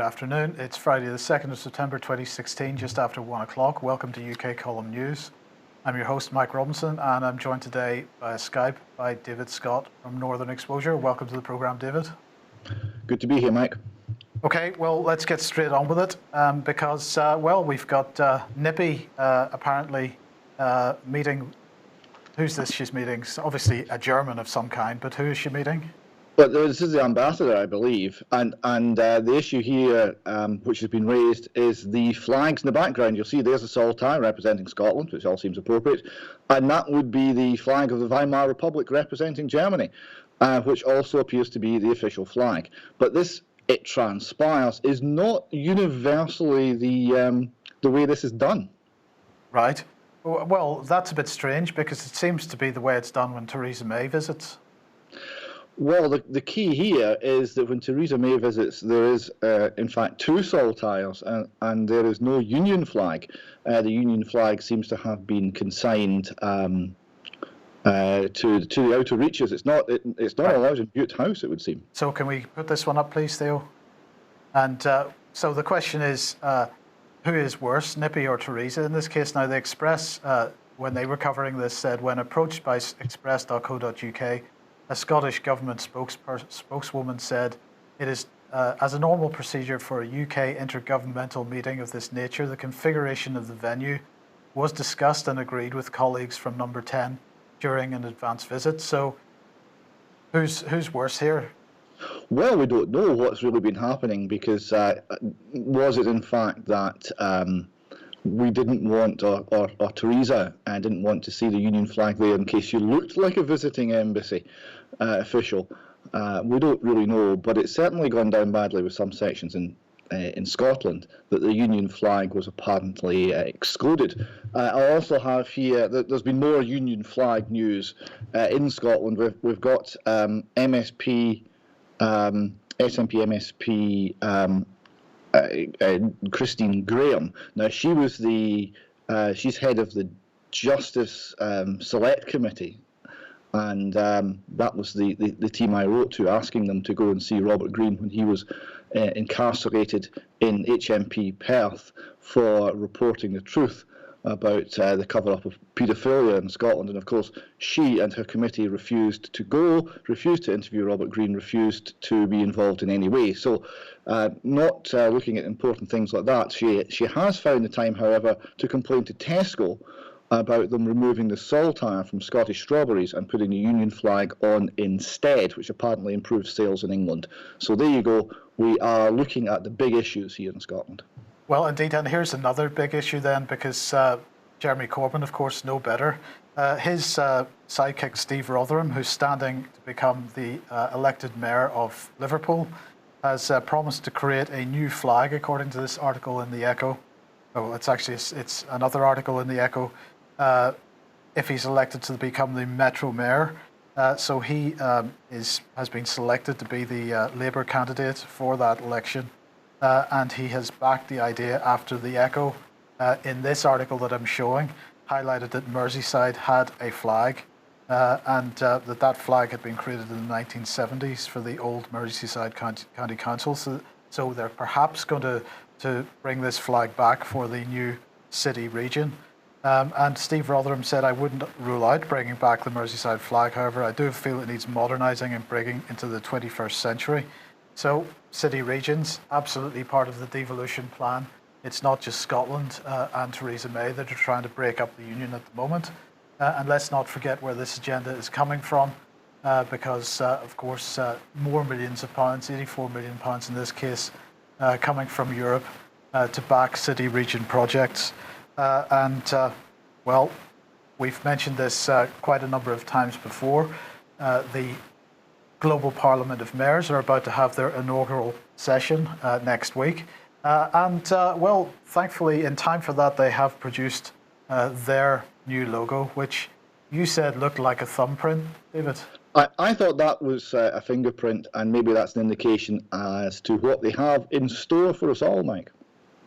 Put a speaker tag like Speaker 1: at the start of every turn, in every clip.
Speaker 1: good afternoon. It's Friday the 2nd of September 2016, just after 1 o'clock. Welcome to UK Column News. I'm your host, Mike Robinson, and I'm joined today via Skype by David Scott from Northern Exposure. Welcome to the programme, David.
Speaker 2: Good to be here, Mike.
Speaker 1: Okay, well, let's get straight on with it, because, we've got Nippy apparently meeting. Who's this she's meeting? Obviously a German of some kind, but who is she meeting?
Speaker 2: But this is the ambassador, I believe, and the issue here, which has been raised, is the flags in the background. You'll see there's a Saltire representing Scotland, which all seems appropriate, and that would be the flag of the Weimar Republic representing Germany, which also appears to be the official flag. But this, it transpires, is not universally the way this is done.
Speaker 1: Right. Well, that's a bit strange because it seems to be the way it's done when Theresa May visits.
Speaker 2: Well, the key here is that when Theresa May visits, there is, in fact, two Saltires, and there is no Union flag. The Union flag seems to have been consigned to the outer reaches. It's not allowed in Bute House, it would seem.
Speaker 1: So can we put this one up, please, Theo? And so the question is, who is worse, Nippy or Theresa? In this case, now the Express, when they were covering this, said, when approached by express.co.uk, a Scottish government spokeswoman said, it is as a normal procedure for a UK intergovernmental meeting of this nature, the configuration of the venue was discussed and agreed with colleagues from Number 10 during an advance visit. So who's worse here?
Speaker 2: Well, we don't know what's really been happening because was it in fact that we didn't want, or Theresa didn't want to see the Union flag there in case you looked like a visiting embassy official. We don't really know, but it's certainly gone down badly with some sections in Scotland that the Union flag was apparently excluded. I also have here that there's been more Union flag news in Scotland. We've got SNP MSP Christine Graham. Now she was she's head of the Justice Select Committee, and that was the team I wrote to, asking them to go and see Robert Greene when he was incarcerated in HMP Perth for reporting the truth about the cover-up of paedophilia in Scotland. And of course, she and her committee refused to go, refused to interview Robert Greene, refused to be involved in any way. So not looking at important things like that. She has found the time, however, to complain to Tesco about them removing the Saltire from Scottish strawberries and putting the Union flag on instead, which apparently improves sales in England. So there you go. We are looking at the big issues here in Scotland.
Speaker 1: Well, indeed, and here's another big issue then, because Jeremy Corbyn, of course, know better. His sidekick, Steve Rotherham, who's standing to become the elected mayor of Liverpool, has promised to create a new flag, according to this article in the Echo. Oh, it's another article in the Echo. If he's elected to become the Metro Mayor. So he has been selected to be the Labour candidate for that election. And he has backed the idea after the Echo, in this article that I'm showing, highlighted that Merseyside had a flag, and that flag had been created in the 1970s for the old Merseyside County Council. So they're perhaps going to bring this flag back for the new city region. And Steve Rotherham said, I wouldn't rule out bringing back the Merseyside flag. However, I do feel it needs modernising and bringing into the 21st century. So city regions, absolutely part of the devolution plan. It's not just Scotland and Theresa May that are trying to break up the union at the moment. And let's not forget where this agenda is coming from, because, of course, more millions of pounds, £84 million in this case, coming from Europe to back city region projects. Well, we've mentioned this quite a number of times before. The Global Paliament of Mayors are about to have their inaugural session next week. Well, thankfully, in time for that, they have produced their new logo, which you said looked like a thumbprint, David.
Speaker 2: I thought that was a fingerprint, and maybe that's an indication as to what they have in store for us all, Mike.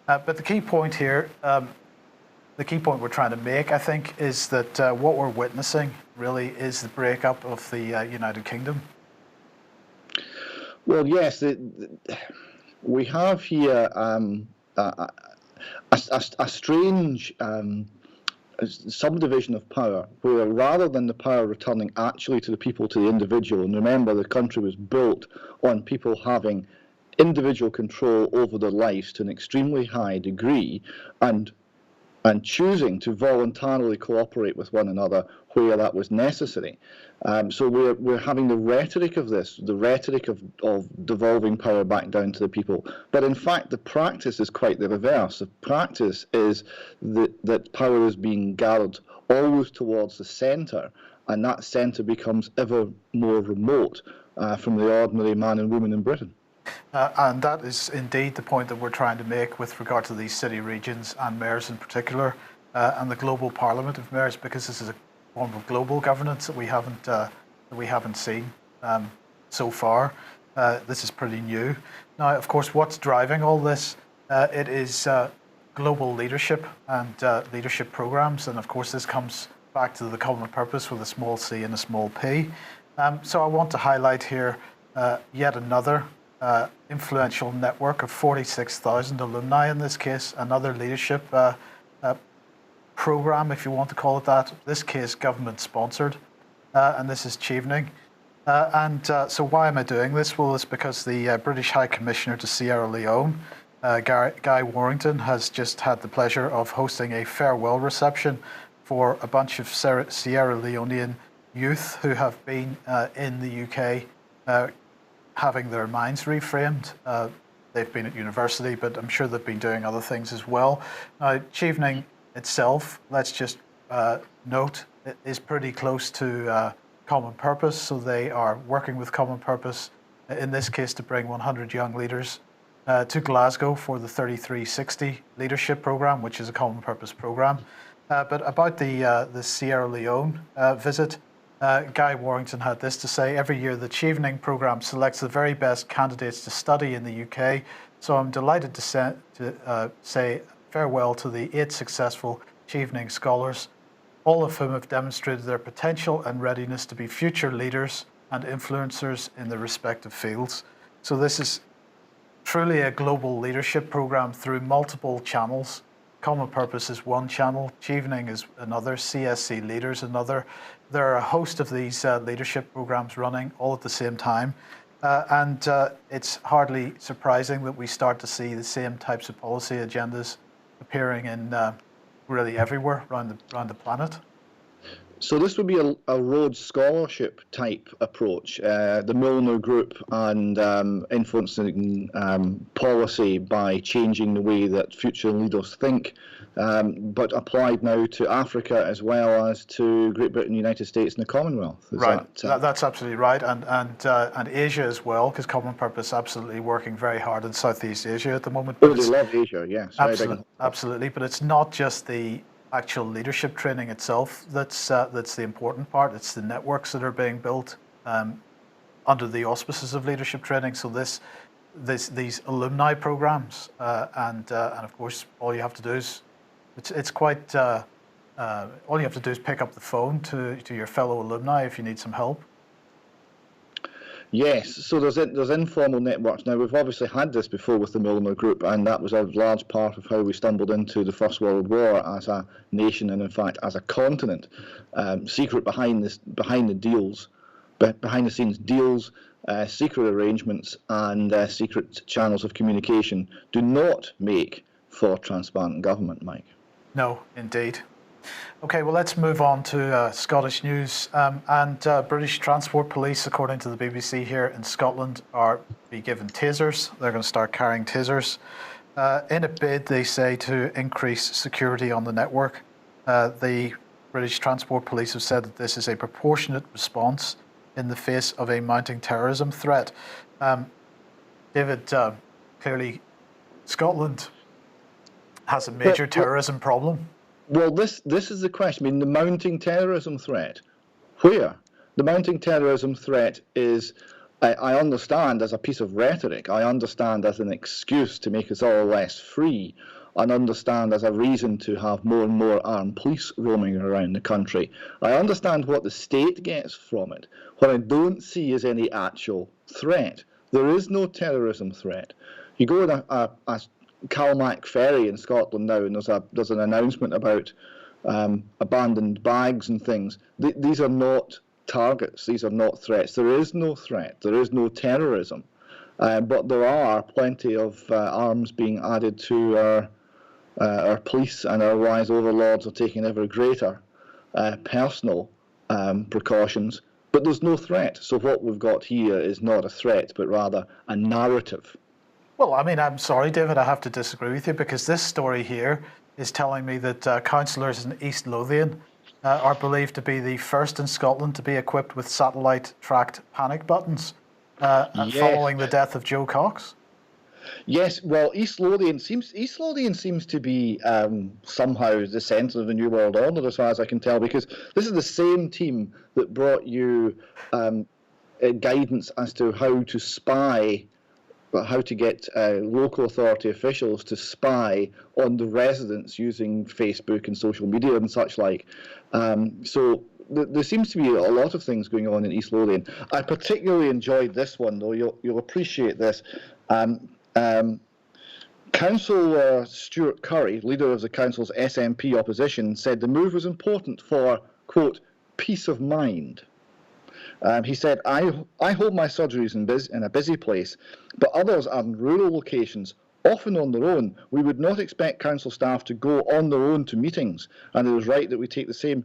Speaker 1: But the key point here, the key point we're trying to make, I think, is that what we're witnessing really is the breakup of the United Kingdom.
Speaker 2: Well, yes. we have here a strange subdivision of power, where rather than the power returning actually to the people, to the individual, and remember the country was built on people having individual control over their lives to an extremely high degree, and choosing to voluntarily cooperate with one another where that was necessary. So we're having the rhetoric of this, the rhetoric of devolving power back down to the people. But in fact, the practice is quite the reverse. The practice is that power is being gathered always towards the centre, and that centre becomes ever more remote from the ordinary man and woman in Britain.
Speaker 1: And that is indeed the point that we're trying to make with regard to these city regions and mayors in particular, and the Global Parliament of Mayors, because this is a form of global governance that we haven't seen so far. This is pretty new. Now, of course, what's driving all this? It is global leadership and leadership programs, and of course, this comes back to the common purpose with a small c and a small p. So I want to highlight here yet another influential network of 46,000 alumni in this case, another leadership program, if you want to call it that, in this case government sponsored, and this is Chevening. So why am I doing this? Well, it's because the British High Commissioner to Sierra Leone, Guy Warrington, has just had the pleasure of hosting a farewell reception for a bunch of Sierra Leonean youth who have been in the UK having their minds reframed. They've been at university, but I'm sure they've been doing other things as well. Now, Chevening itself, let's just note, it is pretty close to Common Purpose, so they are working with Common Purpose, in this case to bring 100 young leaders to Glasgow for the 3360 leadership program, which is a Common Purpose program. But about the Sierra Leone visit, Guy Warrington had this to say: every year the Chevening program selects the very best candidates to study in the UK, so I'm delighted to say farewell to the 8 successful Chevening scholars, all of whom have demonstrated their potential and readiness to be future leaders and influencers in their respective fields. So this is truly a global leadership program through multiple channels. Common Purpose is one channel, Chevening is another, CSC Leaders another. There are a host of these leadership programs running all at the same time. And it's hardly surprising that we start to see the same types of policy agendas appearing in really everywhere around the planet.
Speaker 2: So this would be a Rhodes Scholarship type approach, the Milner Group, and influencing policy by changing the way that future leaders think, but applied now to Africa as well as to Great Britain, United States, and the Commonwealth.
Speaker 1: That's absolutely right, and Asia as well, because Common Purpose absolutely working very hard in Southeast Asia at the moment.
Speaker 2: But they love Asia, yes.
Speaker 1: Absolutely, but it's not just the actual leadership training itself that's the important part. It's the networks that are being built under the auspices of leadership training. So these alumni programs, and of course, all you have to do is it's quite all you have to do is pick up the phone to your fellow alumni if you need some help.
Speaker 2: Yes, so there's informal networks. Now, we've obviously had this before with the Milner Group, and that was a large part of how we stumbled into the First World War as a nation, and in fact as a continent. Secret behind the deals, behind the scenes deals, secret arrangements, and secret channels of communication do not make for transparent government, Mike.
Speaker 1: No, indeed. Okay, well, let's move on to Scottish news. British Transport Police, according to the BBC here in Scotland, are be given tasers. They're going to start carrying tasers in a bid, they say, to increase security on the network. The British Transport Police have said that this is a proportionate response in the face of a mounting terrorism threat. David, clearly Scotland has a major terrorism problem.
Speaker 2: Well, this is the question. I mean, the mounting terrorism threat, where? The mounting terrorism threat is, I understand as a piece of rhetoric, I understand as an excuse to make us all less free, and understand as a reason to have more and more armed police roaming around the country. I understand what the state gets from it. What I don't see is any actual threat. There is no terrorism threat. You go on a Calmac ferry in Scotland now, and there's an announcement about abandoned bags and things. These are not targets. These are not threats. There is no threat. There is no terrorism. But there are plenty of arms being added to our police, and our wise overlords are taking ever greater personal precautions. But there's no threat. So what we've got here is not a threat, but rather a narrative.
Speaker 1: Well, I mean, I'm sorry, David, I have to disagree with you, because this story here is telling me that councillors in East Lothian are believed to be the first in Scotland to be equipped with satellite-tracked panic buttons following the death of Joe Cox.
Speaker 2: Yes, well, East Lothian seems to be somehow the centre of the New World Order, as far as I can tell, because this is the same team that brought you guidance as to how to spy, how to get local authority officials to spy on the residents using Facebook and social media and such like. So there seems to be a lot of things going on in East Lothian. I particularly enjoyed this one, though. You'll appreciate this. Councillor Stuart Curry, leader of the council's SNP opposition, said the move was important for, quote, peace of mind. He said, I hold my surgeries in a busy place, but others are in rural locations, often on their own. We would not expect council staff to go on their own to meetings, and it is right that we take the same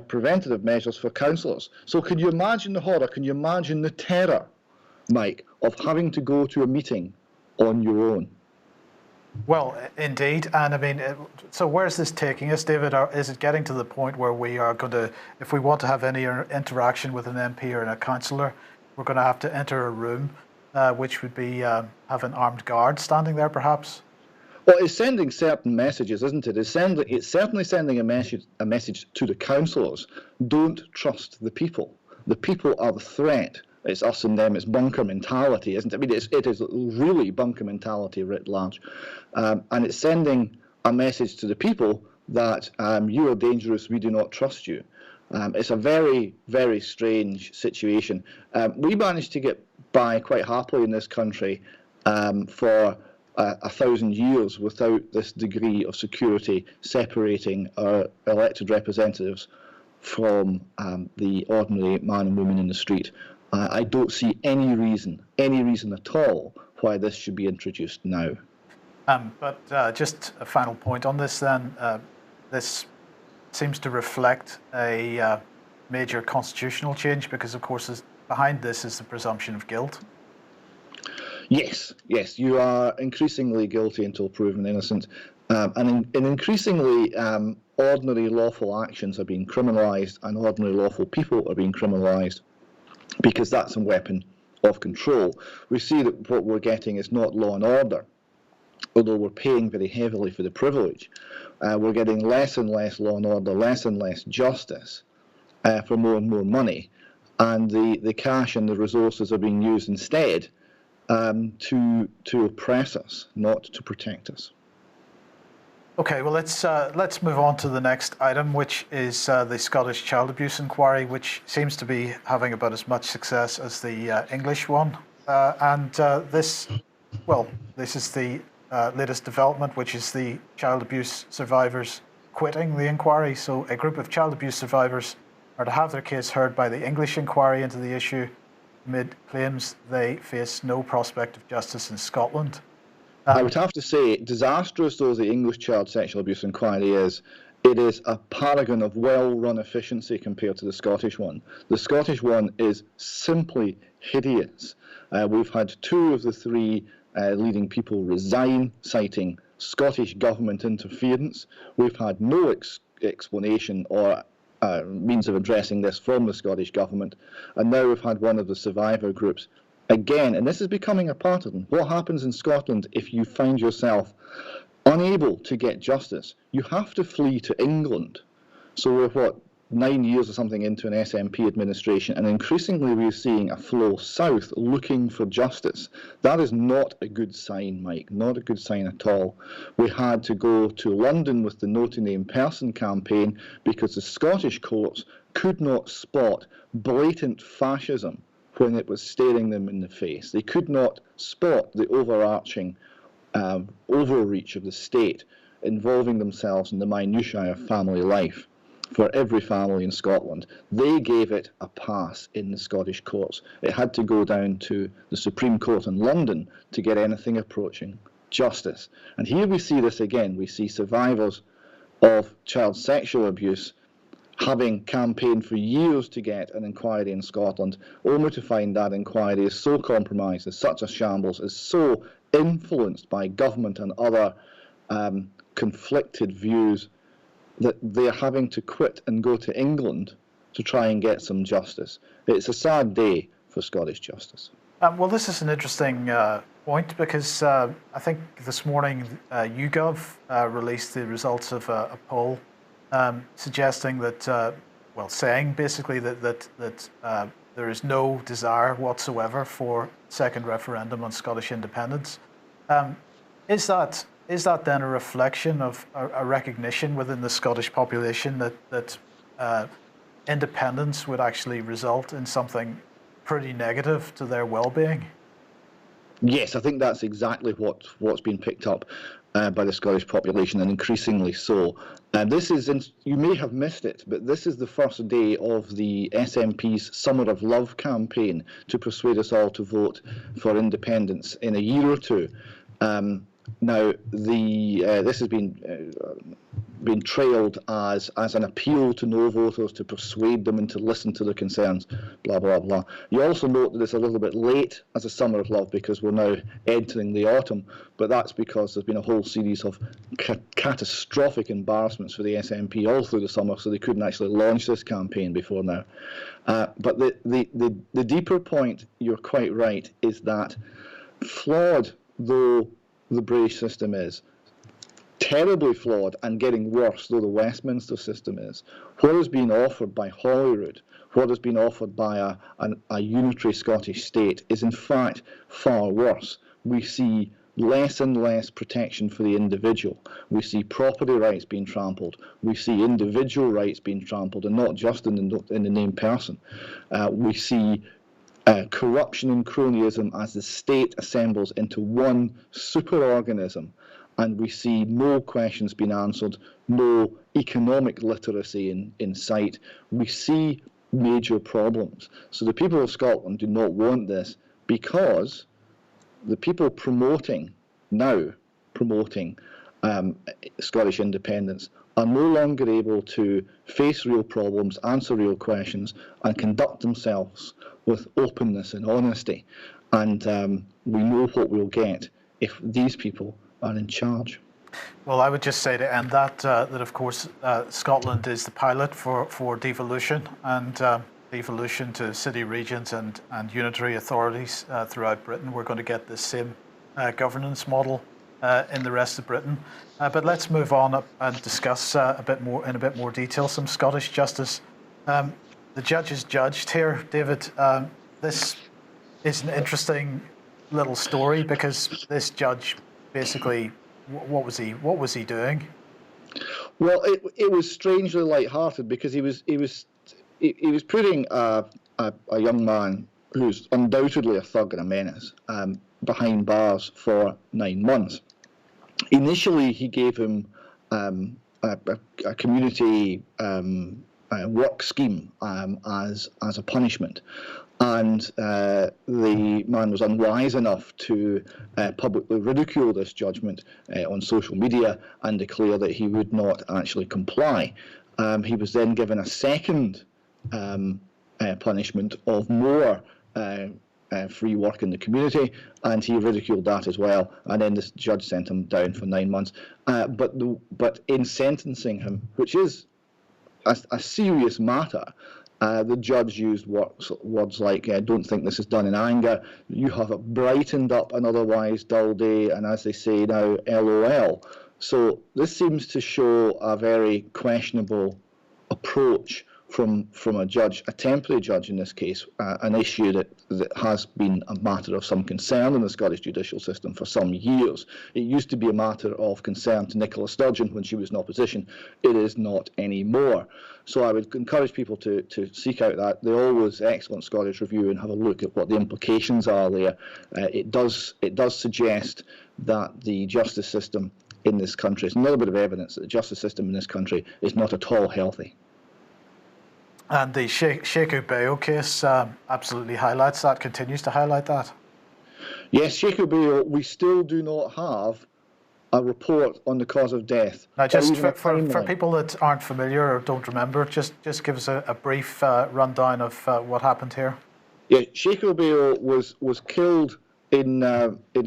Speaker 2: preventative measures for councillors. So can you imagine the horror, can you imagine the terror, Mike, of having to go to a meeting on your own?
Speaker 1: Well, indeed. And I mean, so where's this taking us, David? Is it getting to the point where we are going to, if we want to have any interaction with an MP or a councillor, we're going to have to enter a room, which would be have an armed guard standing there, perhaps?
Speaker 2: Well, it's sending certain messages, isn't it? It's certainly sending a message to the councillors. Don't trust the people. The people are the threat. It's us and them. It's bunker mentality, isn't it? I mean, it is really bunker mentality writ large. And it's sending a message to the people that you are dangerous, we do not trust you. It's a very, very strange situation. We managed to get by quite happily in this country for 1,000 years without this degree of security separating our elected representatives from the ordinary man and woman in the street. I don't see any reason at all why this should be introduced now.
Speaker 1: But just a final point on this then. This seems to reflect a major constitutional change, because of course behind this is the presumption of guilt.
Speaker 2: Yes, you are increasingly guilty until proven innocent. And increasingly, ordinary lawful actions are being criminalised, and ordinary lawful people are being criminalised, because that's a weapon of control. We see that what we're getting is not law and order, although we're paying very heavily for the privilege. We're getting less and less law and order, less and less justice for more and more money, and the cash and the resources are being used instead to oppress us, not to protect us.
Speaker 1: Okay, well, let's move on to the next item, which is the Scottish child abuse inquiry, which seems to be having about as much success as the English one. This is the latest development, which is the child abuse survivors quitting the inquiry. So a group of child abuse survivors are to have their case heard by the English inquiry into the issue amid claims they face no prospect of justice in Scotland.
Speaker 2: I would have to say, disastrous though the English child sexual abuse inquiry is, it is a paragon of well-run efficiency compared to the Scottish one. The Scottish one is simply hideous. We've had 2 of the 3 leading people resign, citing Scottish government interference. We've had no explanation or means of addressing this from the Scottish government. And now we've had one of the survivor groups again, and this is becoming a pattern. What happens in Scotland if you find yourself unable to get justice? You have to flee to England. So we're 9 years or something into an SNP administration, and increasingly we're seeing a flow south looking for justice. That is not a good sign, Mike, not a good sign at all. We had to go to London with the No to Name Person campaign because the Scottish courts could not spot blatant fascism when it was staring them in the face. They could not spot the overarching overreach of the state involving themselves in the minutiae of family life for every family in Scotland. They gave it a pass in the Scottish courts. It had to go down to the Supreme Court in London to get anything approaching justice. And here we see this again. We see survivors of child sexual abuse having campaigned for years to get an inquiry in Scotland, only to find that inquiry is so compromised, is such a shambles, is so influenced by government and other conflicted views that they're having to quit and go to England to try and get some justice. It's a sad day for Scottish justice.
Speaker 1: Well, this is an interesting point because I think this morning YouGov released the results of a poll suggesting that, saying basically that there is no desire whatsoever for second referendum on Scottish independence. Is that then a reflection of a recognition within the Scottish population that independence would actually result in something pretty negative to their well-being?
Speaker 2: Yes, I think that's exactly what's been picked up by the Scottish population, and increasingly so. This is, you may have missed it, but this is the first day of the SNP's Summer of Love campaign to persuade us all to vote for independence in a year or two. Now, this has been trailed as an appeal to no voters to persuade them and to listen to their concerns, blah, blah, blah. You also note that it's a little bit late as a Summer of Love because we're now entering the autumn, but that's because there's been a whole series of catastrophic embarrassments for the SNP all through the summer, so they couldn't actually launch this campaign before now. But the deeper point, you're quite right, is that flawed though the British system is, terribly flawed and getting worse though the Westminster system is, what has been offered by Holyrood, what has been offered by a unitary Scottish state is in fact far worse. We see less and less protection for the individual. We see property rights being trampled. We see individual rights being trampled, and not just in the named person. We see corruption and cronyism as the state assembles into one superorganism, and we see no questions being answered, no economic literacy in sight. We see major problems. So the people of Scotland do not want this, because the people promoting Scottish independence are no longer able to face real problems, answer real questions, and conduct themselves with openness and honesty. And we know what we'll get if these people are in charge.
Speaker 1: Well, I would just say to end that of course Scotland is the pilot for devolution, and devolution to city regions and unitary authorities throughout Britain. We're going to get the same governance model in the rest of Britain. But let's move on up and discuss in a bit more detail some Scottish justice. The judges judged here, David. This is an interesting little story because this judge basically, what was he doing?
Speaker 2: Well, it was strangely light-hearted because he was putting a young man who's undoubtedly a thug and a menace behind bars for 9 months. Initially, he gave him a community work scheme as a punishment, and the man was unwise enough to publicly ridicule this judgment on social media and declare that he would not actually comply. He was then given a second punishment of more free work in the community, and he ridiculed that as well, and then the judge sent him down for 9 months. But in sentencing him, which is a serious matter, the judge used words like, don't think this is done in anger, you have brightened up an otherwise dull day, and as they say now, LOL. So this seems to show a very questionable approach from a judge, a temporary judge in this case, an issue that has been a matter of some concern in the Scottish judicial system for some years. It used to be a matter of concern to Nicola Sturgeon when she was in opposition. It is not anymore. So I would encourage people to seek out that. They're always excellent Scottish Review and have a look at what the implications are there. It does suggest that the justice system in this country, it's another bit of evidence that the justice system in this country is not at all healthy.
Speaker 1: And the Sheku Bayo case absolutely highlights that, continues to highlight that.
Speaker 2: Yes, Sheku Bayo, we still do not have a report on the cause of death.
Speaker 1: Now, just for people that aren't familiar or don't remember, just give us a brief rundown of what happened here.
Speaker 2: Yeah, Sheku Bayo was killed in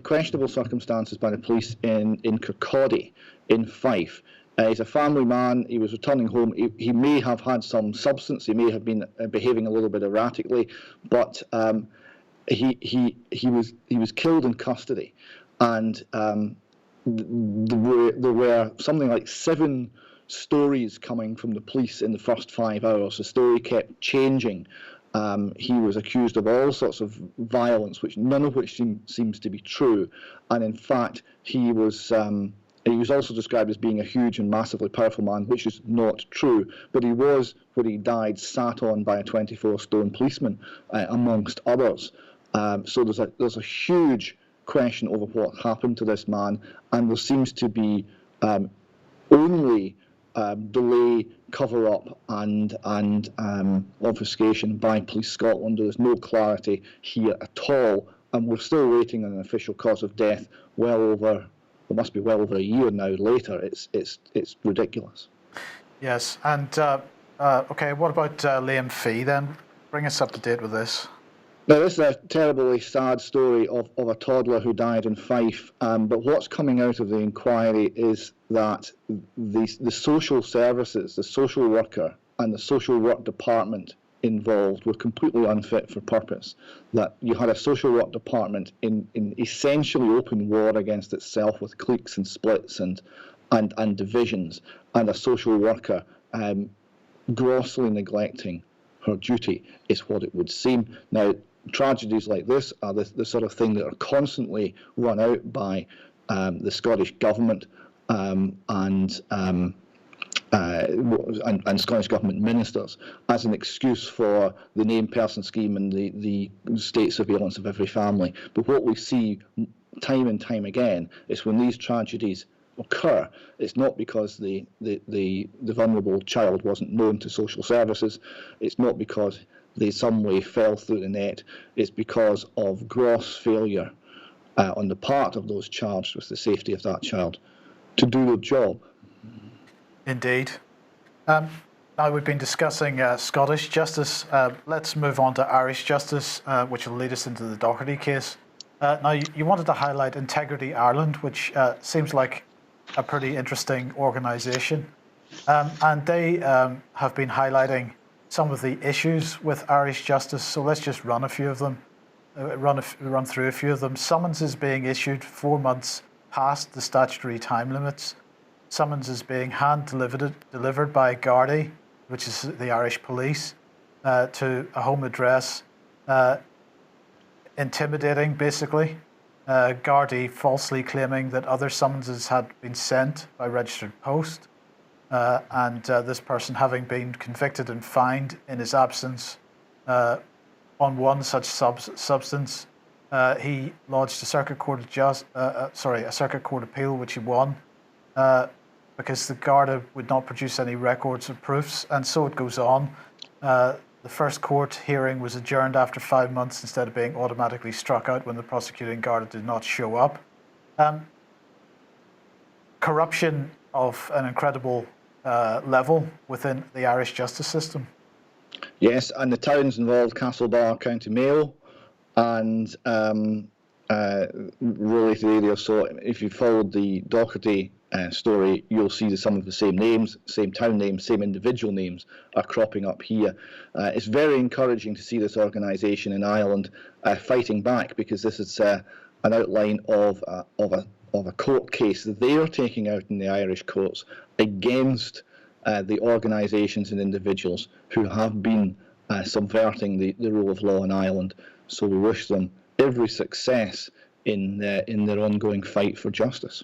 Speaker 2: questionable circumstances by the police in Kirkcaldy in Fife. He's a family man. He was returning home. He may have had some substance. He may have been behaving a little bit erratically, but he was killed in custody, and there were something like 7 stories coming from the police in the first 5 hours. The story kept changing. He was accused of all sorts of violence, none of which seems to be true, and in fact he was also described as being a huge and massively powerful man, which is not true. But he was, when he died, sat on by a 24-stone policeman, amongst others. So there's a huge question over what happened to this man, and there seems to be only delay, cover-up, and obfuscation by Police Scotland. There's no clarity here at all, and we're still waiting on an official cause of death. It must be well over a year now later. It's ridiculous.
Speaker 1: Yes, and okay, what about Liam Fee then? Bring us up to date with this.
Speaker 2: Now, this is a terribly sad story of a toddler who died in Fife, but what's coming out of the inquiry is that the social services, the social worker and the social work department involved were completely unfit for purpose, that you had a social work department in essentially open war against itself with cliques and splits and divisions, and a social worker grossly neglecting her duty is what it would seem. Now, tragedies like this are the sort of thing that are constantly run out by the Scottish government and Scottish Government ministers as an excuse for the named person scheme and the state surveillance of every family. But what we see time and time again is when these tragedies occur, it's not because the vulnerable child wasn't known to social services, it's not because they some way fell through the net, it's because of gross failure on the part of those charged with the safety of that child to do their job.
Speaker 1: Indeed. Now we've been discussing Scottish justice. Let's move on to Irish justice, which will lead us into the Docherty case. Now you wanted to highlight Integrity Ireland, which seems like a pretty interesting organisation, and they have been highlighting some of the issues with Irish justice. So let's just run a few of them. Run through a few of them. Summonses being issued 4 months past the statutory time limits. Summonses being hand-delivered by Gardaí, which is the Irish police, to a home address, intimidating, basically. Gardaí falsely claiming that other summonses had been sent by registered post, and this person having been convicted and fined in his absence on one such substance. He lodged a circuit court appeal, which he won, because the Garda would not produce any records or proofs, and so it goes on. The first court hearing was adjourned after 5 months instead of being automatically struck out when the prosecuting Garda did not show up. Corruption of an incredible level within the Irish justice system.
Speaker 2: Yes, and the towns involved, Castlebar, County Mayo, and related areas. So if you followed the Docherty story, you'll see some of the same names, same town names, same individual names are cropping up here. It's very encouraging to see this organisation in Ireland fighting back, because this is an outline of a court case that they are taking out in the Irish courts against the organisations and individuals who have been subverting the rule of law in Ireland. So we wish them every success in their ongoing fight for justice.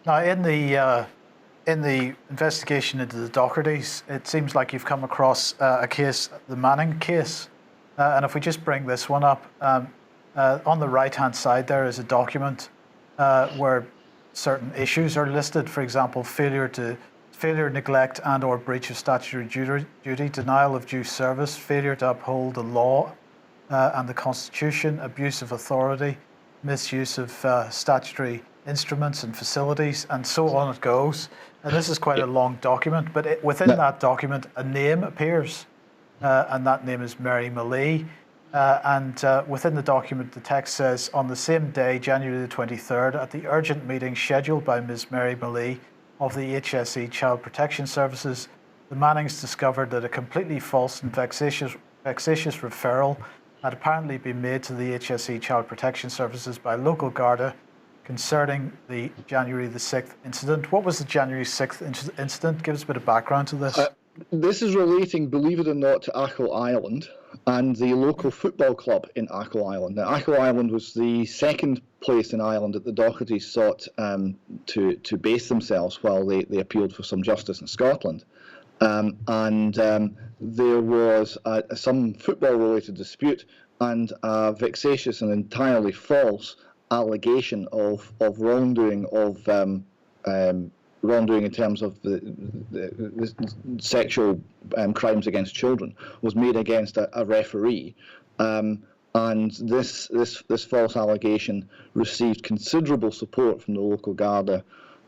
Speaker 1: Now, in the investigation into the Dochertys, it seems like you've come across a case, the Manning case. And if we just bring this one up, on the right-hand side there is a document where certain issues are listed. For example, failure, neglect, and/or breach of statutory duty, denial of due service, failure to uphold the law and the Constitution, abuse of authority, misuse of statutory instruments and facilities, and so on it goes. And this is quite a long document, but within that document, a name appears, and that name is Mary Malee. And within the document, the text says, on the same day, January the 23rd, at the urgent meeting scheduled by Ms. Mary Malee of the HSE Child Protection Services, the Mannings discovered that a completely false and vexatious referral had apparently been made to the HSE Child Protection Services by local Garda concerning the January the 6th incident. What was the January 6th incident? Give us a bit of background to this.
Speaker 2: This is relating, believe it or not, to Achill Island and the local football club in Achill Island. Now, Achill Island was the second place in Ireland that the Dochertys sought to base themselves while they appealed for some justice in Scotland. There was some football-related dispute and a vexatious and entirely false allegation of wrongdoing wrongdoing in terms of the sexual crimes against children was made against a referee, and this false allegation received considerable support from the local Garda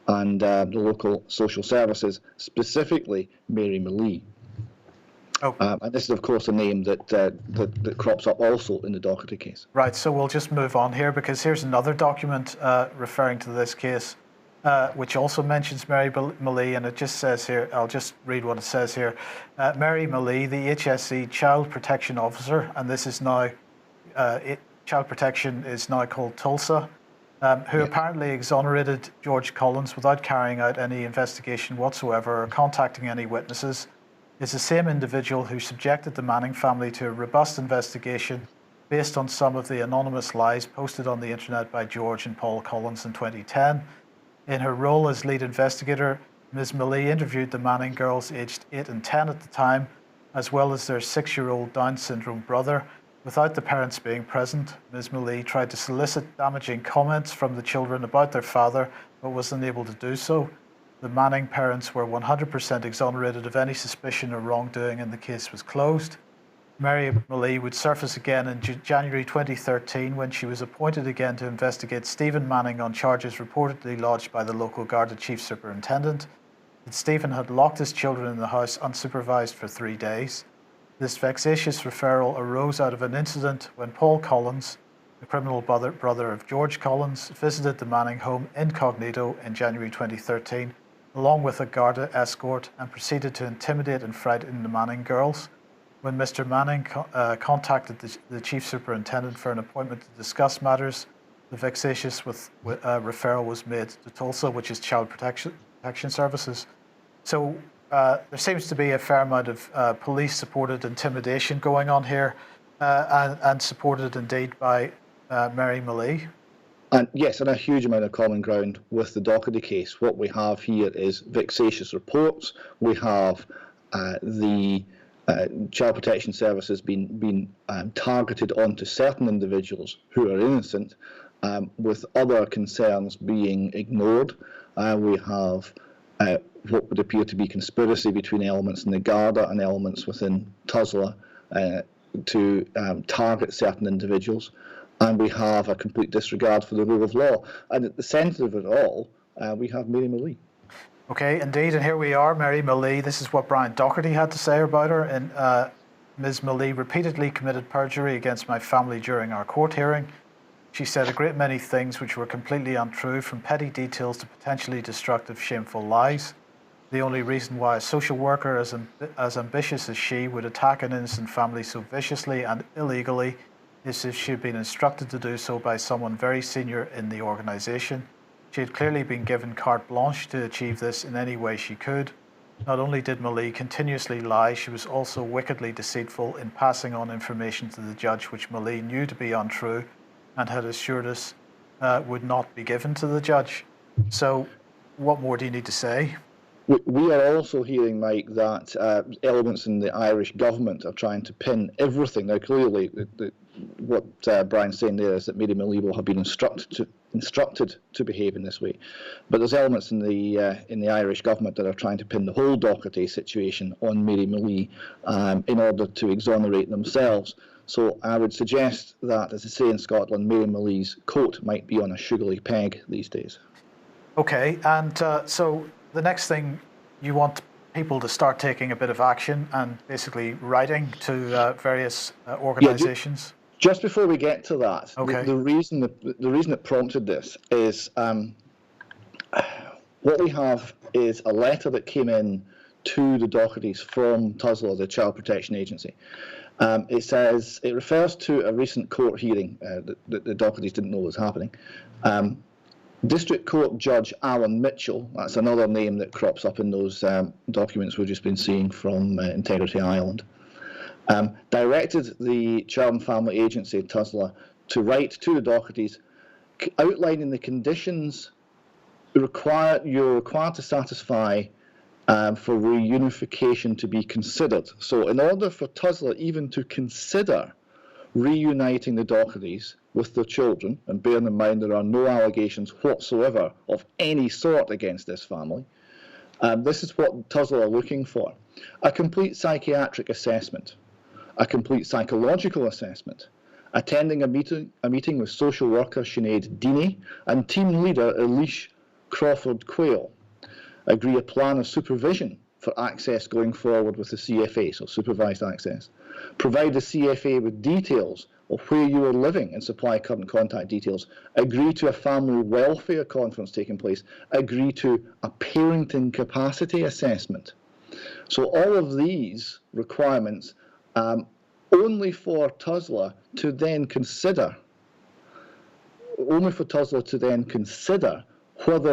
Speaker 2: and the local social services, specifically Mary Malee.
Speaker 1: Oh.
Speaker 2: And this is, of course, a name that crops up also in the Docherty case.
Speaker 1: Right, so we'll just move on here, because here's another document referring to this case, which also mentions Mary Malee, and it just says here, I'll just read what it says here. Mary Malee, the HSE Child Protection Officer, and this is now, Child Protection is now called Tulsa, who apparently exonerated George Collins without carrying out any investigation whatsoever or contacting any witnesses, is the same individual who subjected the Manning family to a robust investigation based on some of the anonymous lies posted on the internet by George and Paul Collins in 2010. In her role as lead investigator, Ms. Malee interviewed the Manning girls aged 8 and 10 at the time, as well as their 6-year-old Down syndrome brother. Without the parents being present, Ms. Malee tried to solicit damaging comments from the children about their father, but was unable to do so. The Manning parents were 100% exonerated of any suspicion or wrongdoing, and the case was closed. Mary Malee would surface again in January 2013 when she was appointed again to investigate Stephen Manning on charges reportedly lodged by the local Garda Chief Superintendent that Stephen had locked his children in the house unsupervised for 3 days. This vexatious referral arose out of an incident when Paul Collins, the criminal brother of George Collins, visited the Manning home incognito in January 2013, along with a Garda escort, and proceeded to intimidate and frighten the Manning girls. When Mr. Manning contacted the Chief Superintendent for an appointment to discuss matters, the vexatious referral was made to Tulsa, which is Child Protection Services. So there seems to be a fair amount of police-supported intimidation going on here, and supported indeed by Mary Malee.
Speaker 2: And yes, and a huge amount of common ground with the Docherty case. What we have here is vexatious reports. We have the Child Protection Services being targeted onto certain individuals who are innocent, with other concerns being ignored. We have what would appear to be conspiracy between elements in the Garda and elements within Tulsa to target certain individuals. And we have a complete disregard for the rule of law. And at the centre of it all, we have Mary Malee.
Speaker 1: Okay, indeed, and here we are, Mary Malee. This is what Brian Docherty had to say about her. And Ms. Malee repeatedly committed perjury against my family during our court hearing. She said a great many things which were completely untrue, from petty details to potentially destructive, shameful lies. The only reason why a social worker as ambitious as she would attack an innocent family so viciously and illegally is if she had been instructed to do so by someone very senior in the organisation. She had clearly been given carte blanche to achieve this in any way she could. Not only did Malee continuously lie, she was also wickedly deceitful in passing on information to the judge which Malee knew to be untrue and had assured us would not be given to the judge. So what more do you need to say?
Speaker 2: We are also hearing, Mike, that elements in the Irish government are trying to pin everything. Now, clearly, what Brian's saying there is that Mary Malee will have been instructed to behave in this way. But there's elements in the Irish government that are trying to pin the whole Docherty situation on Mary Malee in order to exonerate themselves. So I would suggest that, as they say in Scotland, Mary Malee's coat might be on a sugary peg these days.
Speaker 1: Okay, and so the next thing, you want people to start taking a bit of action and basically writing to various organisations.
Speaker 2: Just before we get to that,
Speaker 1: okay.
Speaker 2: the reason it prompted this is what we have is a letter that came in to the Dochertys from TUSLA, the Child Protection Agency. It refers to a recent court hearing that the Dochertys didn't know was happening. District Court Judge Alan Mitchell, that's another name that crops up in those documents we've just been seeing from Integrity Ireland, directed the Child and Family Agency, TUSLA, to write to the Dochertys outlining the conditions you're required to satisfy for reunification to be considered. So in order for TUSLA even to consider reuniting the Dochertys with their children, and bearing in mind there are no allegations whatsoever of any sort against this family, this is what TUSLA are looking for: a complete psychiatric assessment, a complete psychological assessment, attending a meeting with social worker Sinead Deeney and team leader Elise Crawford Quayle, agree a plan of supervision for access going forward with the CFA, so supervised access, provide the CFA with details of where you are living and supply current contact details, agree to a family welfare conference taking place, agree to a parenting capacity assessment. So all of these requirements only for TUSLA to then consider whether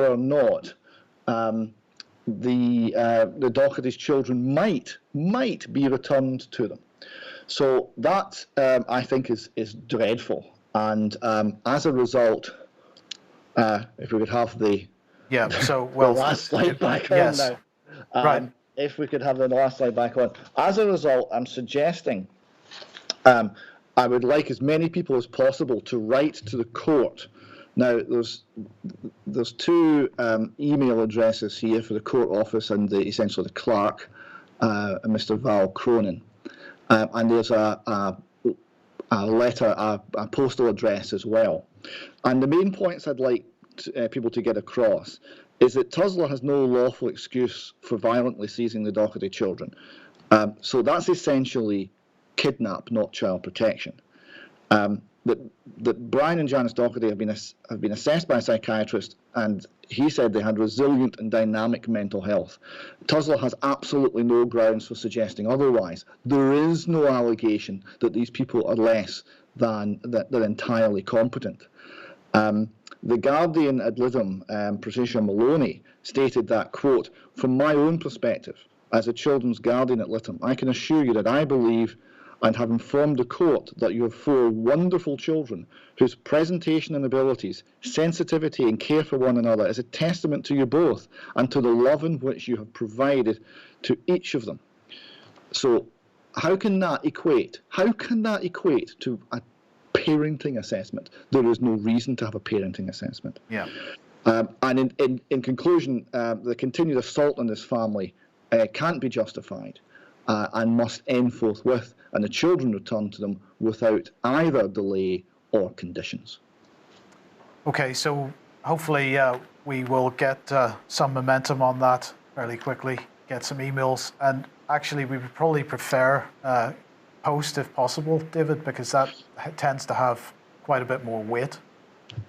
Speaker 2: or not the Dochertys' children might be returned to them. So that, I think, is dreadful. And as a result, if we could have the last slide back on now.
Speaker 1: Right.
Speaker 2: If we could have the last slide back on. As a result, I'm suggesting I would like as many people as possible to write to the court. Now, there's two email addresses here for the court office and essentially the clerk, Mr. Val Cronin. And there's a letter, a postal address as well. And the main points I'd like people to get across is that TUSLA has no lawful excuse for violently seizing the Docherty children. So that's essentially kidnap, not child protection. That Brian and Janice Docherty have been assessed by a psychiatrist, and he said they had resilient and dynamic mental health. TUSLA has absolutely no grounds for suggesting otherwise. There is no allegation that these people are less than that they're entirely competent. The Guardian ad litem, Patricia Maloney, stated that, quote, "From my own perspective, as a children's guardian ad litem, I can assure you that I believe and have informed the court that you have 4 wonderful children whose presentation and abilities, sensitivity and care for one another is a testament to you both and to the love in which you have provided to each of them." So how can that equate to a parenting assessment? There is no reason to have a parenting assessment.
Speaker 1: Yeah.
Speaker 2: And in conclusion, the continued assault on this family can't be justified and must end forthwith, and the children returned to them without either delay or conditions.
Speaker 1: Okay, so hopefully we will get some momentum on that fairly quickly, get some emails, and actually we would probably prefer post if possible, David, because that tends to have quite a bit more weight.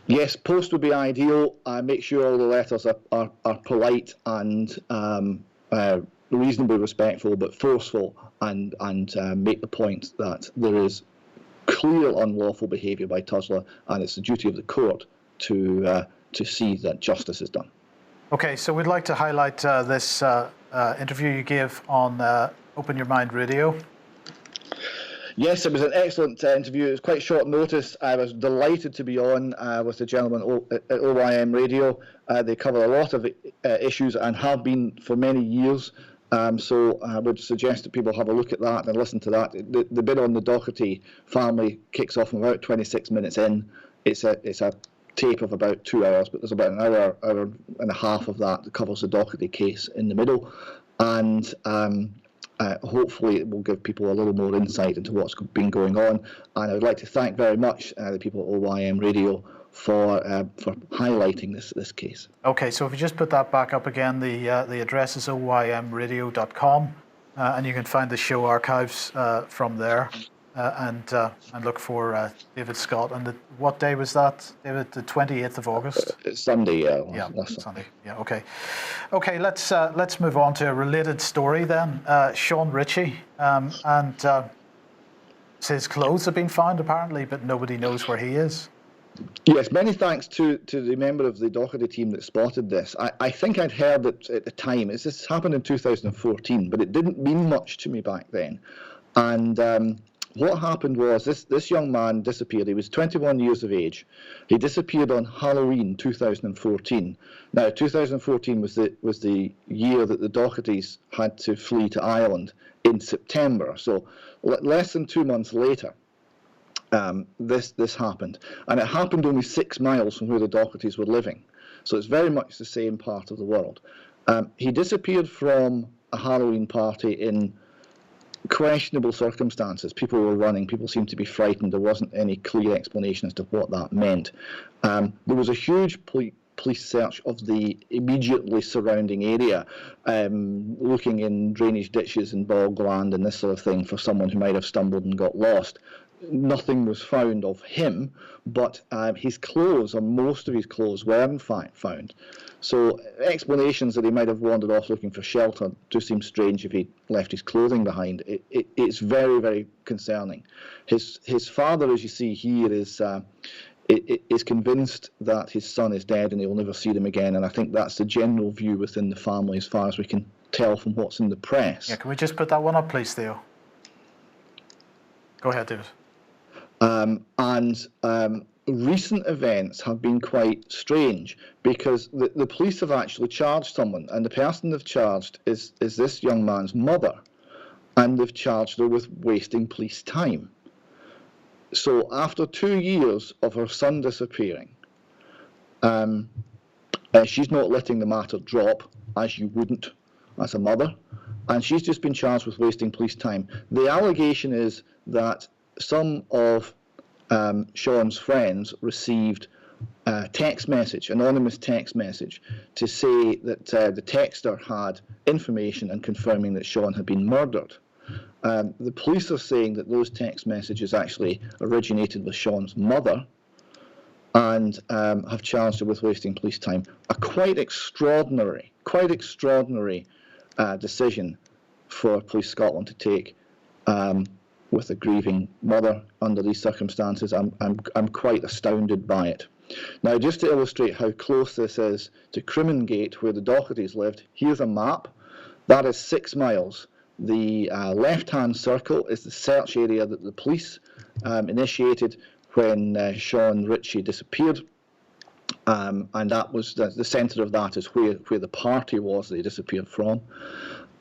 Speaker 2: Yes, post would be ideal. Make sure all the letters are polite and reasonably respectful but forceful, and make the point that there is clear unlawful behaviour by TUSLA, and it's the duty of the court to see that justice is done.
Speaker 1: Okay, so we'd like to highlight this interview you gave on Open Your Mind Radio.
Speaker 2: Yes, it was an excellent interview. It was quite short notice. I was delighted to be on with the gentlemen at OYM Radio. They cover a lot of issues and have been for many years. So I would suggest that people have a look at that and listen to that. The bit on the Docherty family kicks off about 26 minutes in. It's a tape of about 2 hours, but there's about an hour and a half of that covers the Docherty case in the middle. And hopefully it will give people a little more insight into what's been going on. And I would like to thank very much the people at OYM Radio for highlighting this case.
Speaker 1: Okay, so if you just put that back up again, the address is oymradio.com, and you can find the show archives from there, and look for David Scott. And what day was that, David? The 28th of August?
Speaker 2: It's Sunday, yeah.
Speaker 1: Yeah, Sunday. Yeah, okay. Okay, let's move on to a related story then. Shaun Ritchie, and his clothes have been found apparently, but nobody knows where he is.
Speaker 2: Yes, many thanks to the member of the Docherty team that spotted this. I think I'd heard it at the time. This happened in 2014, but it didn't mean much to me back then. And what happened was this young man disappeared. He was 21 years of age. He disappeared on Halloween 2014. Now, 2014 was the year that the Dochertys had to flee to Ireland in September. So less than 2 months later, this happened, and it happened only 6 miles from where the Dochertys were living, so it's very much the same part of the world. He disappeared from a Halloween party in questionable circumstances. People were running, people seemed to be frightened. There wasn't any clear explanation as to what that meant. There was a huge police search of the immediately surrounding area, looking in drainage ditches and bogland and this sort of thing for someone who might have stumbled and got lost. Nothing was found of him, but his clothes, or most of his clothes, were in fact found. So explanations that he might have wandered off looking for shelter do seem strange if he left his clothing behind. It's very, very concerning. His father, as you see here, is convinced that his son is dead and he'll never see them again, and I think that's the general view within the family as far as we can tell from what's in the press.
Speaker 1: Yeah, can we just put that one up, please, Theo? Go ahead, David.
Speaker 2: Recent events have been quite strange because the police have actually charged someone, and the person they've charged is this young man's mother, and they've charged her with wasting police time. So after 2 years of her son disappearing, she's not letting the matter drop, as you wouldn't as a mother, and she's just been charged with wasting police time. The allegation is that some of Shaun's friends received a text message, anonymous text message, to say that the texter had information and confirming that Shaun had been murdered. The police are saying that those text messages actually originated with Shaun's mother and have charged her with wasting police time. A quite extraordinary decision for Police Scotland to take with a grieving mother under these circumstances. I'm quite astounded by it. Now, just to illustrate how close this is to Crimmingate, where the Dochertys lived, here's a map. That is 6 miles. The left-hand circle is the search area that the police initiated when Shaun Ritchie disappeared, and that was the centre of that is where the party was that he disappeared from.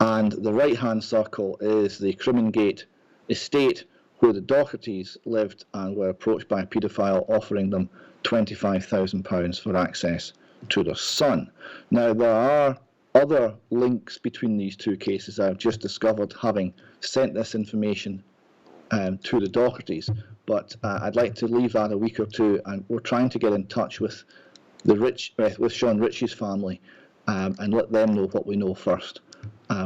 Speaker 2: And the right-hand circle is the Crimmingate estate where the Dochertys lived and were approached by a paedophile offering them £25,000 for access to their son. Now, there are other links between these two cases I've just discovered having sent this information to the Dochertys, but I'd like to leave that a week or two, and we're trying to get in touch with with Shaun Ritchie's family and let them know what we know first.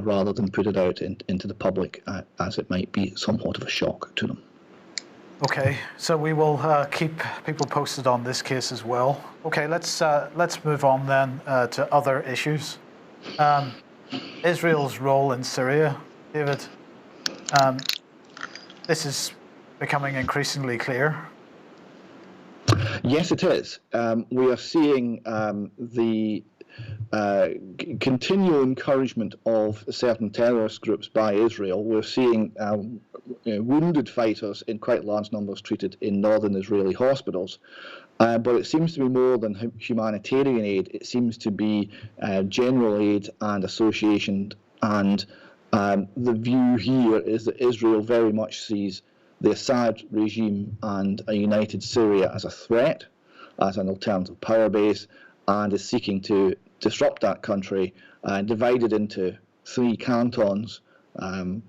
Speaker 2: Rather than put it out into the public, as it might be somewhat of a shock to them.
Speaker 1: Okay, so we will keep people posted on this case as well. Okay, let's move on then to other issues. Israel's role in Syria, David. This is becoming increasingly clear.
Speaker 2: Yes, it is. We are seeing the continual encouragement of certain terrorist groups by Israel. We're seeing wounded fighters in quite large numbers treated in northern Israeli hospitals. But it seems to be more than humanitarian aid. It seems to be general aid and association. And the view here is that Israel very much sees the Assad regime and a united Syria as a threat, as an alternative power base, and is seeking to disrupt that country, divided into 3 cantons, one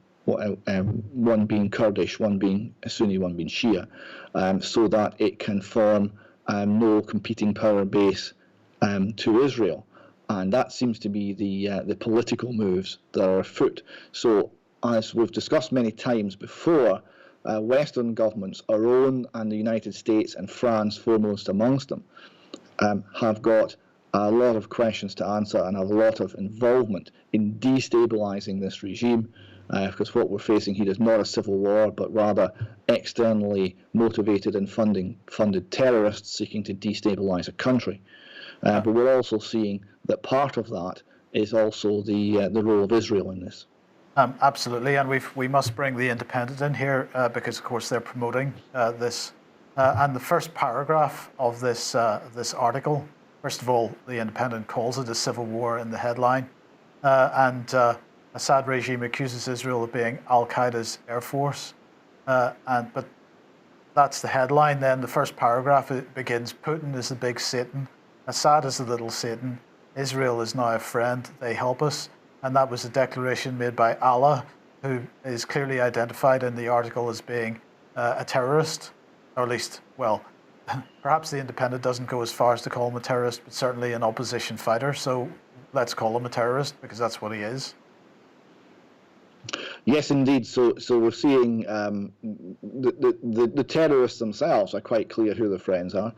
Speaker 2: being Kurdish, one being Sunni, one being Shia, so that it can form no competing power base to Israel. And that seems to be the political moves that are afoot. So, as we've discussed many times before, Western governments, our own and the United States and France foremost amongst them, have got a lot of questions to answer and a lot of involvement in destabilizing this regime, because what we're facing here is not a civil war, but rather externally motivated and funded terrorists seeking to destabilize a country. But we're also seeing that part of that is also the role of Israel in this.
Speaker 1: Absolutely, and we must bring the Independent in here because, of course, they're promoting this. And the first paragraph of this article, first of all, the Independent calls it a civil war in the headline, and Assad regime accuses Israel of being Al-Qaeda's air force, but that's the headline. Then the first paragraph, it begins: Putin is the big Satan, Assad is the little Satan, Israel is now a friend, they help us. And that was a declaration made by Allah, who is clearly identified in the article as being a terrorist, or at least, well, perhaps the Independent doesn't go as far as to call him a terrorist, but certainly an opposition fighter. So let's call him a terrorist because that's what he is.
Speaker 2: Yes, indeed. So we're seeing the terrorists themselves are quite clear who their friends are,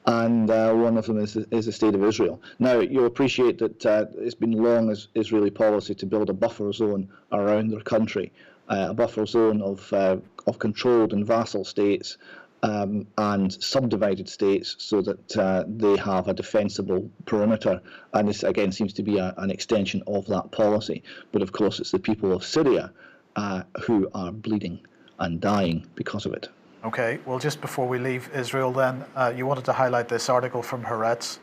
Speaker 2: and one of them is the State of Israel. Now, you'll appreciate that it's been long as Israeli policy to build a buffer zone around their country, a buffer zone of controlled and vassal states and subdivided states, so that they have a defensible perimeter. And this again seems to be an extension of that policy. But of course, it's the people of Syria who are bleeding and dying because of it.
Speaker 1: Okay, well, just before we leave Israel then, you wanted to highlight this article from Haaretz,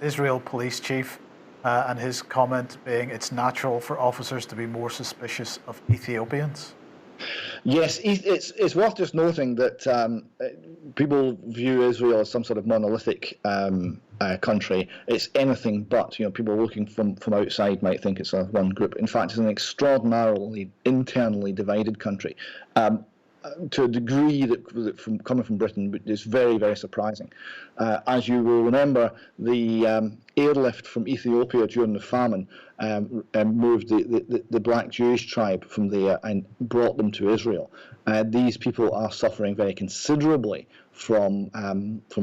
Speaker 1: Israel police chief, and his comment being, it's natural for officers to be more suspicious of Ethiopians.
Speaker 2: Yes, it's worth just noting that people view Israel as some sort of monolithic country. It's anything but. People looking from outside might think it's one group. In fact, it's an extraordinarily internally divided country. To a degree that coming from Britain is very, very surprising. As you will remember, the airlift from Ethiopia during the famine moved the black Jewish tribe from there and brought them to Israel. These people are suffering very considerably from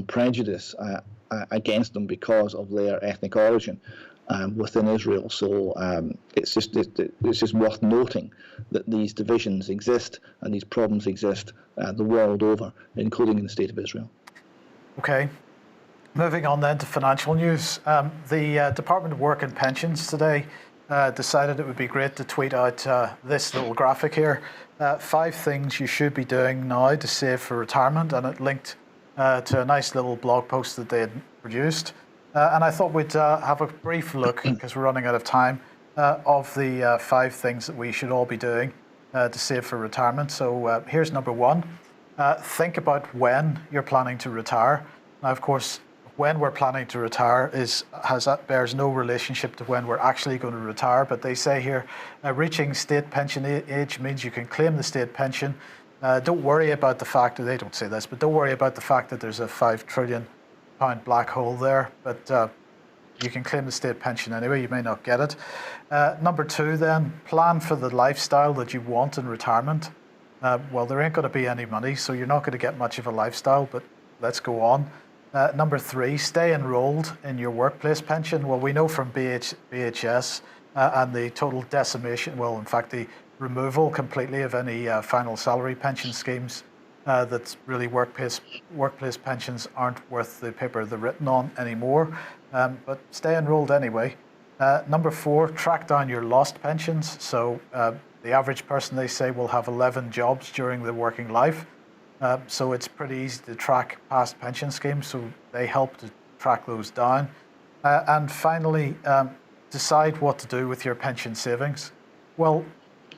Speaker 2: prejudice against them because of their ethnic origin within Israel. So it's just worth noting that these divisions exist and these problems exist the world over, including in the State of Israel.
Speaker 1: Okay. Moving on then to financial news. The Department of Work and Pensions today decided it would be great to tweet out this little graphic here. 5 things you should be doing now to save for retirement, and it linked to a nice little blog post that they had produced. And I thought we'd have a brief look, because we're running out of time, of the 5 things that we should all be doing to save for retirement. So here's number 1. Think about when you're planning to retire. Now, of course, when we're planning to retire bears no relationship to when we're actually going to retire. But they say here, reaching state pension age means you can claim the state pension. Don't worry about the fact that they don't say this, but don't worry about the fact that there's a £5 trillion black hole there. But you can claim the state pension anyway. You may not get it. Number 2, then, plan for the lifestyle that you want in retirement. Well, there ain't going to be any money, so you're not going to get much of a lifestyle. But let's go on. Number 3, stay enrolled in your workplace pension. Well, we know from BHS and the total decimation, well, in fact, the removal completely of any final salary pension schemes that really workplace pensions aren't worth the paper they're written on anymore. But stay enrolled anyway. Number 4, track down your lost pensions. So the average person, they say, will have 11 jobs during their working life. So it's pretty easy to track past pension schemes. So they help to track those down. And finally, decide what to do with your pension savings. Well,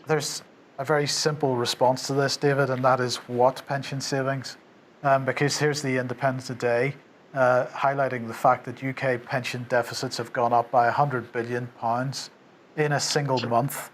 Speaker 1: there's a very simple response to this, David, and that is what pension savings? Because here's the Independent today highlighting the fact that UK pension deficits have gone up by £100 billion in a single month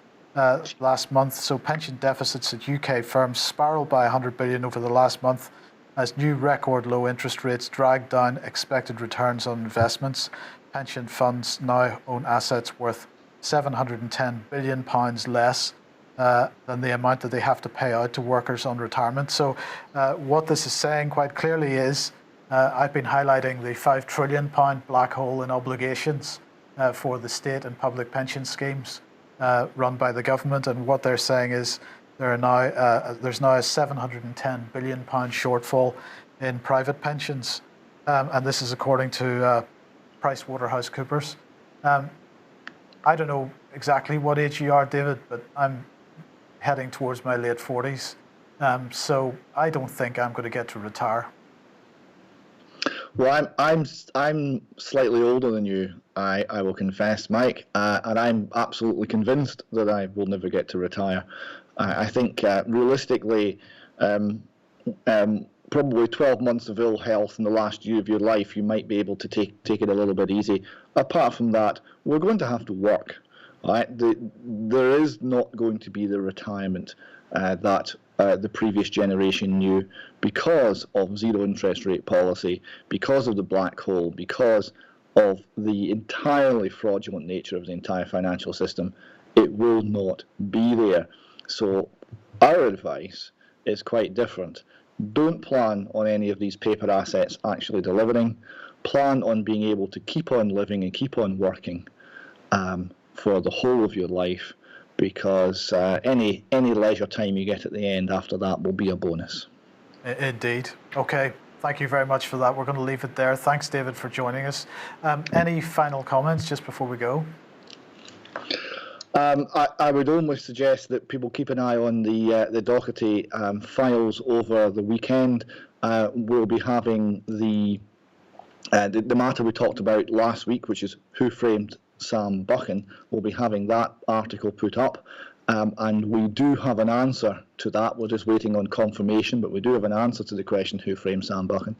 Speaker 1: last month. So pension deficits at UK firms spiraled by £100 billion over the last month as new record low interest rates dragged down expected returns on investments. Pension funds now own assets worth £710 billion less than the amount that they have to pay out to workers on retirement. So what this is saying quite clearly is, I've been highlighting the £5 trillion black hole in obligations for the state and public pension schemes run by the government, and what they're saying is there's now a £710 billion shortfall in private pensions, and this is according to PricewaterhouseCoopers. I don't know exactly what age you are, David, but I'm heading towards my late 40s, so I don't think I'm going to get to retire.
Speaker 2: Well, I'm slightly older than you, I will confess, Mike, and I'm absolutely convinced that I will never get to retire. I think realistically, probably 12 months of ill health in the last year of your life, you might be able to take it a little bit easy. Apart from that, we're going to have to work. Right? There is not going to be the retirement that the previous generation knew because of zero interest rate policy, because of the black hole, because of the entirely fraudulent nature of the entire financial system. It will not be there. So our advice is quite different. Don't plan on any of these paper assets actually delivering. Plan on being able to keep on living and keep on working for the whole of your life, because any leisure time you get at the end after that will be a bonus. Indeed.
Speaker 1: Okay. Thank you very much for that. We're going to leave it there. Thanks, David, for joining us. Any final comments just before we go?
Speaker 2: I would only suggest that people keep an eye on the Docherty files over the weekend. We'll be having the matter we talked about last week, which is who framed Sam Buchan. We'll be having that article put up, and we do have an answer to that. We're just waiting on confirmation, but we do have an answer to the question, who framed Sam Buchan.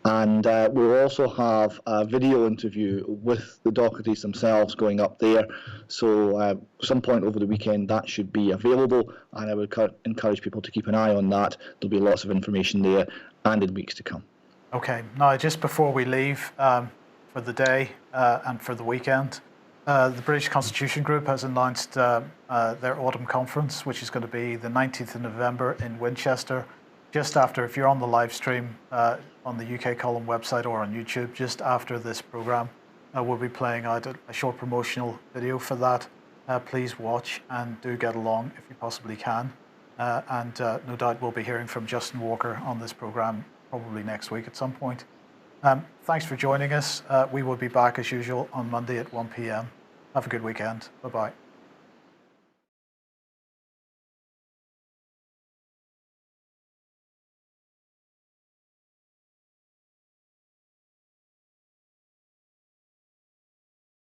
Speaker 2: And we'll also have a video interview with the Dochertys themselves going up there. So some point over the weekend that should be available, and I would encourage people to keep an eye on that. There'll be lots of information there and in weeks to come.
Speaker 1: Okay. Now, just before we leave for the day and for the weekend, the British Constitution Group has announced their autumn conference, which is going to be the 19th of November in Winchester. Just after, if you're on the live stream on the UK Column website or on YouTube, just after this programme, we'll be playing out a short promotional video for that. Please watch and do get along if you possibly can. And no doubt we'll be hearing from Justin Walker on this programme probably next week at some point. Thanks for joining us. We will be back as usual on Monday at 1 p.m. Have a good weekend. Bye-bye.